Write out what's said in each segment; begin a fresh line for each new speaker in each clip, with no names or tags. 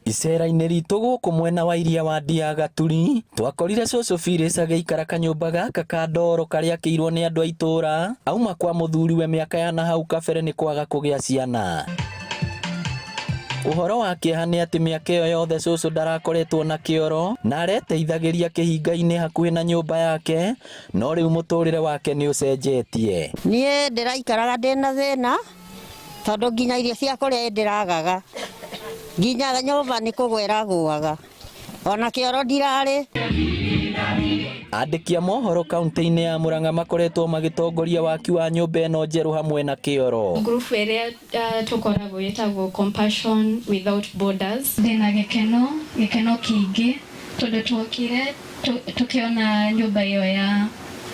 Icera-inĩ ritũ gũkũ mwena wa iria wa Ndia Gaturi, twakorire Cucu Phyllis agĩikara kanyũmba gaka ka ndoro karĩa akĩirwo nĩ andũ a itũra auma kwa mũthuriwe mĩaka ya nahau kabere nĩ kwaga kũgĩa ciana. Ũhoro wa kĩeha nĩ atĩ mĩaka ĩyo yothe Cucu ndarakoretwo na kĩoro na areteithagĩria kĩhinga-inĩ hakuhĩ na nyũmba yake, no rĩu mũtũrĩre wake nĩ ũcenjetie.
Niĩ ndĩraikaraga ndĩna thĩna tondũ nginya irio cia kũrĩa ndĩragaga, nginya nyũmba nĩ kũgwĩra gũaga, ona kĩoro ndirarĩ.
Andĩki a mohoro kaunti-inĩ ya Murang'a makoretwo magĩtongoria waki wa nyũmba ĩno njerũ hamwe na kĩoro.
Group ĩrĩa tũkoragwo yĩtagwo Compassion Without Borders. Ndĩna gĩkeno kĩingĩ tondũ twokire tũkĩona nyũmba ĩyo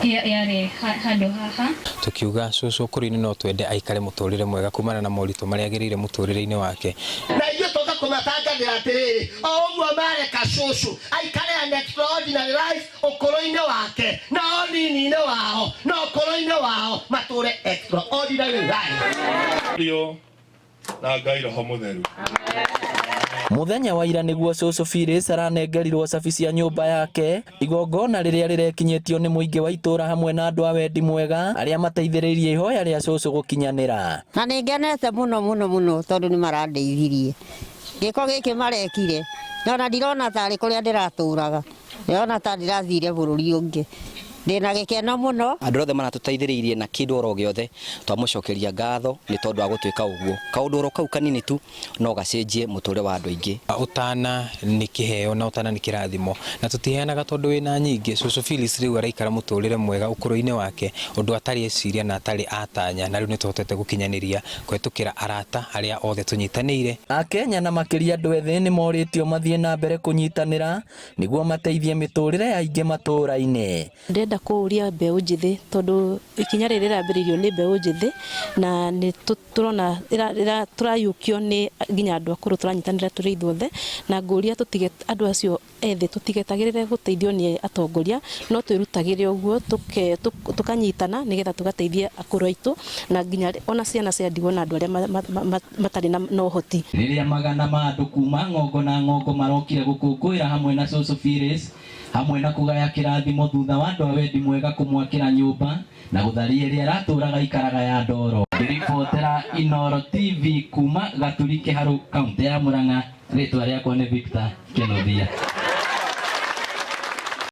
yarĩ handũ haha.
Tukiuga Cucu kũrĩ no twende aikare mũtũrĩre mwega kumana na moritũ marĩa agĩrĩire mũtũrĩre-inĩ wake.
Na ithuĩ toka kũmatangathĩra atĩrĩrĩ, o ũguo mareka Cucu aikare an extraordinary life ũkũrũ-inĩ wake na ũnini-inĩ wao na ũkũrũ-inĩ wao matũre extraordinary life.
Na Ngai Roho Mũtheru.
Muthenya wa ira nĩguo Cucu Phyllis aranengerirwo cabi cia nyũmba yake, igongona rĩrĩa rĩrekinyĩtio nĩ mũingĩ wa itũra hamwe na andũ a wendi mwega arĩa mateithĩrĩirie ihoya rĩa Cucu gũkinyanĩra.
Na nĩ ngenete mũno tondũ nĩ marandeithirie. Gĩko gĩkĩ marekire, ona ndirona tarĩ kũrĩa ndĩratũraga, ndĩrona ta ndĩrathire bũrũri ũngĩ. Ndĩna gĩkeno mũno.
Andũ othe maratũteithĩrĩirie na kĩndũ oro gĩothe, twamũcokeria ngatho nĩ tondũ wa gũtuĩka ũguo. Kaũndũ oro kau kanini tu no gacenjie mũtũrĩre wa andũ aingĩ.
Ũtana nĩ kĩheo na ũtana nĩ kĩrathimo, na tũtiheanaga tondũ wĩna nyingĩ. Cucu Phyllis rĩu araikara mũtũrĩre mwega ũkũrũ-inĩ wake, ũndũ atarĩ eciria na atarĩ atanya, na rĩu nĩ tũhotete gũkinyanĩria kũhetũkĩra arata arĩa othe tũnyitanĩire.
Akenya na makĩria andũ ethĩ nĩ morĩtio mathiĩ na mbere kũnyitanĩra nĩguo mateithie mĩtũrĩre ya aingĩ matũra-inĩ.
Ndenda kũũria mbeũ njĩthĩ tondũ ikinya rĩrĩ rĩrambĩrĩirio nĩ mbeũ njĩthĩ na nĩ tũrona tũrayũkio nĩ nginya andũ akũrũ tũranyitanĩra tũrĩ ithuothe, na ngũria andũ acio ethĩ tũtigetagĩrĩre gũteithio nĩ atongoria, no twĩrutagĩre ũguo tũkanyitana nĩgetha tũgateithia akũrũ aitũ na nginya ona ciana cia ndigwa na andũ arĩa matarĩ na ũhoti.
Rĩrĩa magana ma andũ kuma ng'ongo na ng'ongo marokire gũkũngũĩra hamwe na Cucu Phyllis, hamwe na kũgaya kĩrathimo thutha wa andũ a wendi mwega kũmwakĩra nyũmba na gũtharia ĩrĩa aratũraga ikaraga ya ndoro. Ngĩribotera Inooro TV kuma Gaturi Kĩharũ, kaunti ya Murang'a, rĩtwa rĩakwa nĩ Victor Kĩnũthia.